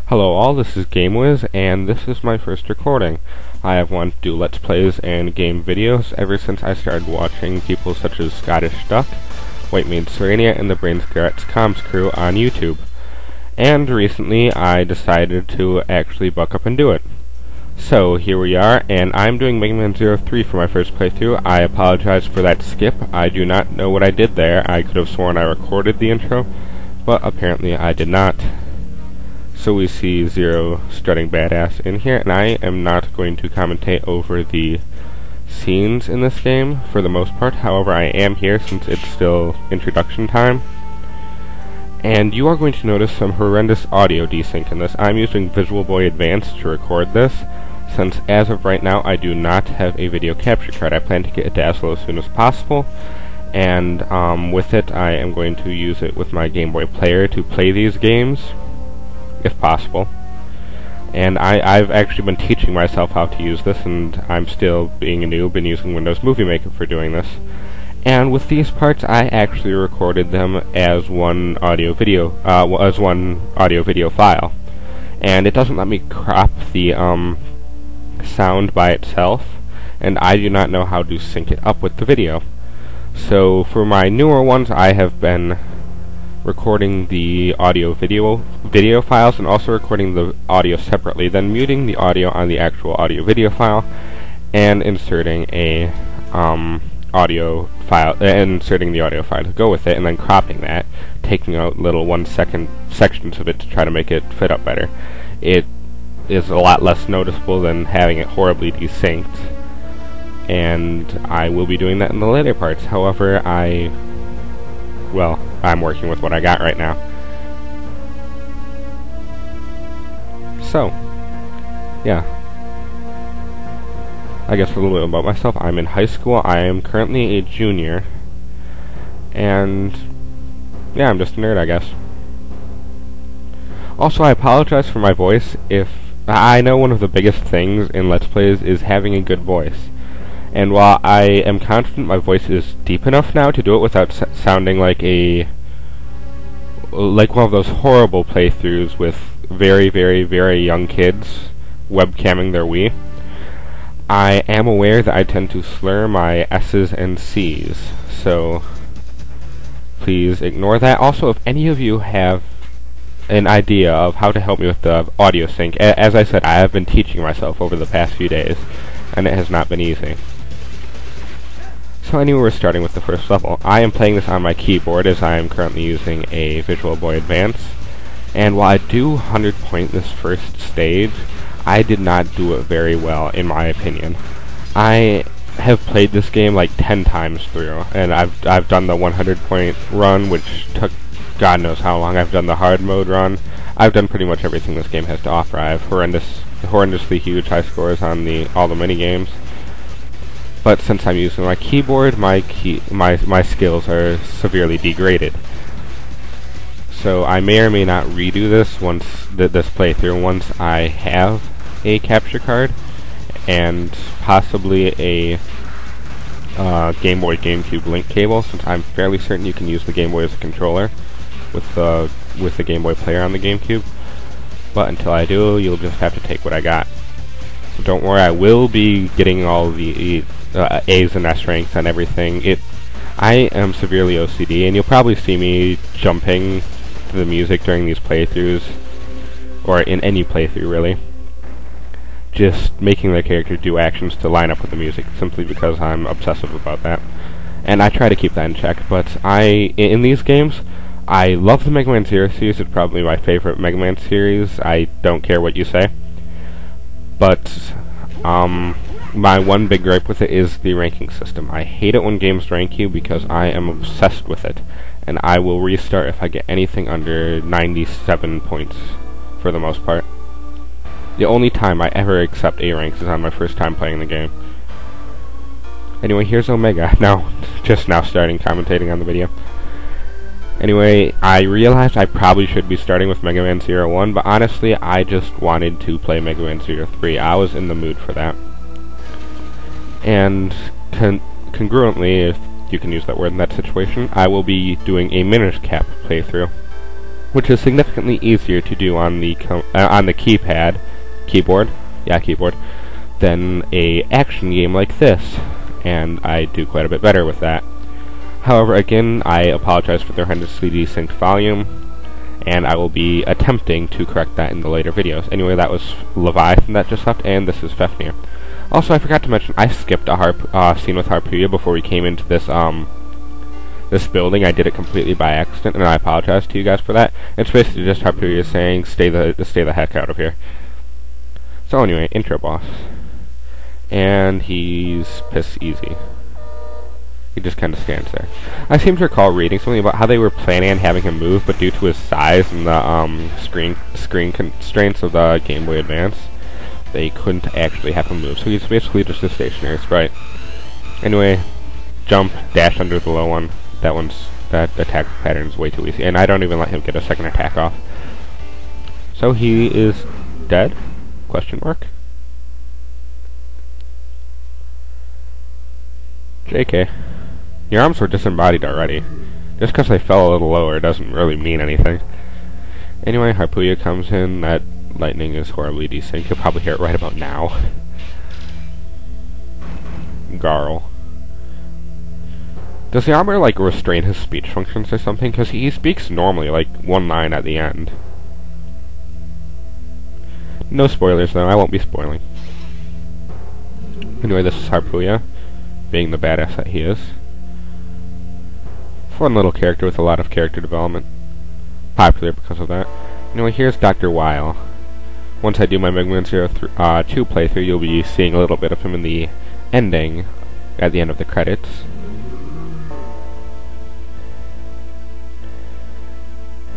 Hello all, this is GameWiz, and this is my first recording. I have wanted to do Let's Plays and game videos ever since I started watching people such as Scottish Duck, White Means Serenia, and the Brains Garrett's Comms crew on YouTube. And recently I decided to actually buck up and do it. So here we are, and I'm doing Megaman 03 for my first playthrough. I apologize for that skip. I do not know what I did there. I could have sworn I recorded the intro, but apparently I did not. So we see Zero strutting badass in here, and I am not going to commentate over the scenes in this game for the most part. However, I am here since it's still introduction time. And you are going to notice some horrendous audio desync in this. I'm using Visual Boy Advanced to record this, since as of right now I do not have a video capture card. I plan to get it to Aslo as soon as possible, and with it I am going to use it with my Game Boy player to play these games, if possible. And I've actually been teaching myself how to use this, and I'm still being a noob and using Windows Movie Maker for doing this. And with these parts, I actually recorded them as one audio video file. And it doesn't let me crop the sound by itself, and I do not know how to sync it up with the video. So for my newer ones, I have been recording the audio video files and also recording the audio separately, then muting the audio on the actual audio video file and inserting the audio file to go with it, and then cropping that, taking out little 1 second sections of it to try to make it fit up better. It is a lot less noticeable than having it horribly desynced, and I will be doing that in the later parts. However, I'm working with what I got right now. So, yeah. I guess a little bit about myself. I'm in high school. I am currently a junior. And, yeah, I'm just a nerd, I guess. Also, I apologize for my voice. I know one of the biggest things in Let's Plays is having a good voice. And while I am confident my voice is deep enough now to do it without sounding like one of those horrible playthroughs with very, very, very young kids webcamming their Wii, I am aware that I tend to slur my S's and C's, so please ignore that. Also, if any of you have an idea of how to help me with the audio sync, as I said, I have been teaching myself over the past few days, and it has not been easy. So anyway, we're starting with the first level. I am playing this on my keyboard, as I am currently using a Visual Boy Advance, and while I do 100 point this first stage, I did not do it very well, in my opinion. I have played this game like 10 times through, and I've done the 100 point run, which took God knows how long. I've done the hard mode run. I've done pretty much everything this game has to offer. I have horrendously huge high scores on all the mini games. But since I'm using my keyboard, my skills are severely degraded. So I may or may not redo this this playthrough once I have a capture card and possibly a Game Boy GameCube link cable, since I'm fairly certain you can use the Game Boy as a controller with the Game Boy player on the GameCube. But until I do, you'll just have to take what I got. So don't worry, I will be getting all the A's and S ranks and everything. I am severely OCD, and you'll probably see me jumping to the music during these playthroughs, or in any playthrough really, just making the character do actions to line up with the music, simply because I'm obsessive about that. And I try to keep that in check, but in these games, I love the Mega Man 0 series. It's probably my favorite Mega Man series. I don't care what you say. But, my one big gripe with it is the ranking system. I hate it when games rank you because I am obsessed with it, and I will restart if I get anything under 97 points, for the most part. The only time I ever accept A ranks is on my first time playing the game. Anyway, here's Omega, just now starting commentating on the video. Anyway, I realized I probably should be starting with Mega Man 01, but honestly, I just wanted to play Mega Man 03. I was in the mood for that. And congruently, if you can use that word in that situation, I will be doing a minish cap playthrough. which is significantly easier to do on the keyboard, than a action game like this, and I do quite a bit better with that. However, again, I apologize for the horrendously desynced volume, and I will be attempting to correct that in the later videos. Anyway, that was Leviathan that just left, and this is Fafnir. Also, I forgot to mention, I skipped a scene with Harpuya before we came into this this building. I did it completely by accident, and I apologize to you guys for that. It's basically just Harpuya saying, stay the heck out of here. So anyway, intro boss. And he's piss easy. He just kind of stands there. I seem to recall reading something about how they were planning on having him move, but due to his size and the screen constraints of the Game Boy Advance, they couldn't actually have him move. So he's basically just a stationary sprite. Anyway, jump, dash under the low one. That attack pattern is way too easy, and I don't even let him get a second attack off. So he is dead? Question mark. JK. Your arms were disembodied already. Just because they fell a little lower doesn't really mean anything. Anyway, Harpuya comes in. That lightning is horribly desynced. You'll probably hear it right about now. Garl. Does the armor, like, restrain his speech functions or something? Because he speaks normally, like, one line at the end. No spoilers, though. I won't be spoiling. Anyway, this is Harpuya, being the badass that he is. Fun little character with a lot of character development. Popular because of that. Anyway, here's Dr. Weil. Once I do my Megaman 2 playthrough, you'll be seeing a little bit of him in the ending, at the end of the credits.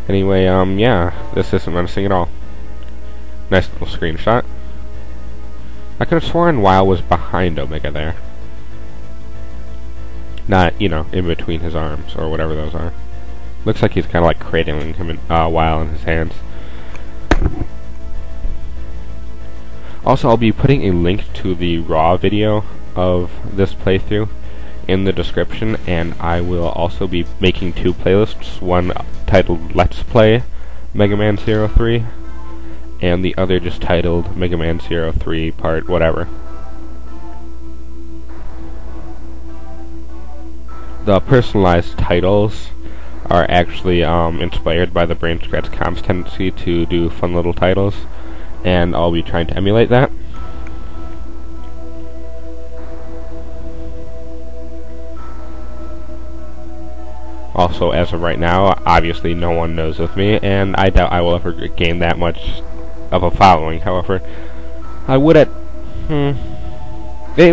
Anyway, yeah, this isn't menacing at all. Nice little screenshot. I could have sworn Weil was behind Omega there. Not, you know, in between his arms, or whatever those are. Looks like he's kind of like cradling him Weil in his hands. Also, I'll be putting a link to the raw video of this playthrough in the description, and I will also be making two playlists, one titled Let's Play Megaman 03, and the other just titled Megaman 03 Part Whatever. The personalized titles are actually inspired by the Brain Scratch Comp's tendency to do fun little titles, and I'll be trying to emulate that. Also, as of right now, obviously no one knows of me, and I doubt I will ever gain that much of a following. However, I would it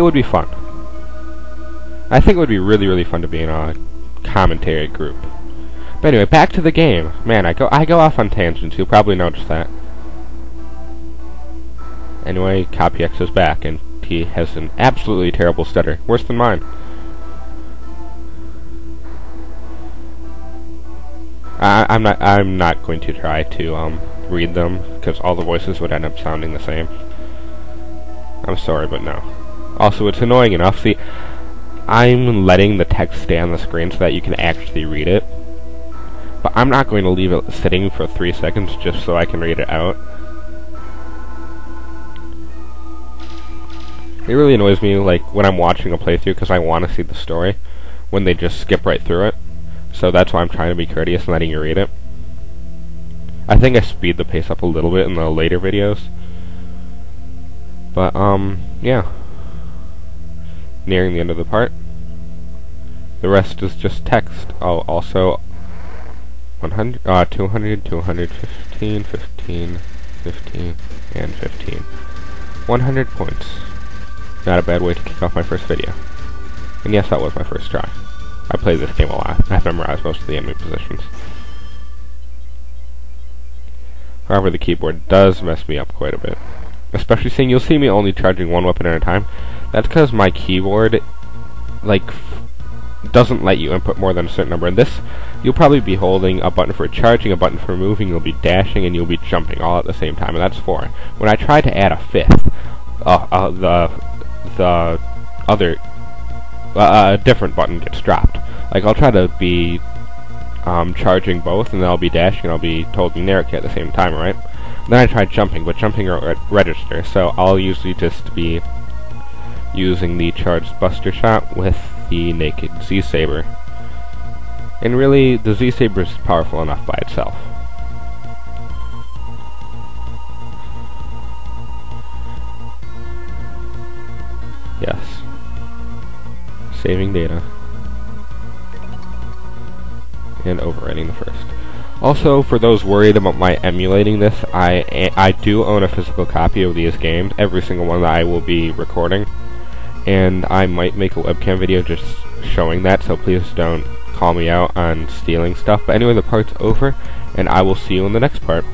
would be fun. I think it would be really, really fun to be in a commentary group. But anyway, back to the game. Man, I go off on tangents. You'll probably notice that. Anyway, Copy X is back, and he has an absolutely terrible stutter, worse than mine. I'm not going to try to read them, because all the voices would end up sounding the same. I'm sorry, but no. Also, it's annoying enough. See, I'm letting the text stay on the screen so that you can actually read it, but I'm not going to leave it sitting for 3 seconds just so I can read it out. It really annoys me, like, when I'm watching a playthrough, because I want to see the story, when they just skip right through it. So that's why I'm trying to be courteous and letting you read it. I think I speed the pace up a little bit in the later videos. But, yeah. Nearing the end of the part. The rest is just text. Oh, also 100, 200, 215, 15, 15, and 15. 100 points. Not a bad way to kick off my first video. And yes, that was my first try. I played this game a lot. I've memorized most of the enemy positions. However, the keyboard does mess me up quite a bit. Especially seeing you'll see me only charging one weapon at a time. That's because my keyboard, like, doesn't let you input more than a certain number. And this, you'll probably be holding a button for charging, a button for moving, you'll be dashing, and you'll be jumping all at the same time. And that's 4. When I try to add a 5th, the other a different button gets dropped. Like, I'll try to be charging both, and then I'll be dashing and I'll be told generic at the same time, right? Then I tried jumping, but jumping won't register, so I'll usually just be using the charged Buster Shot with the naked Z-Saber. And really, the Z-Saber is powerful enough by itself. Yes. Saving data. And overwriting the first. Also, for those worried about my emulating this, I do own a physical copy of these games, every single one that I will be recording. And I might make a webcam video just showing that, so please don't call me out on stealing stuff. But anyway, the part's over, and I will see you in the next part.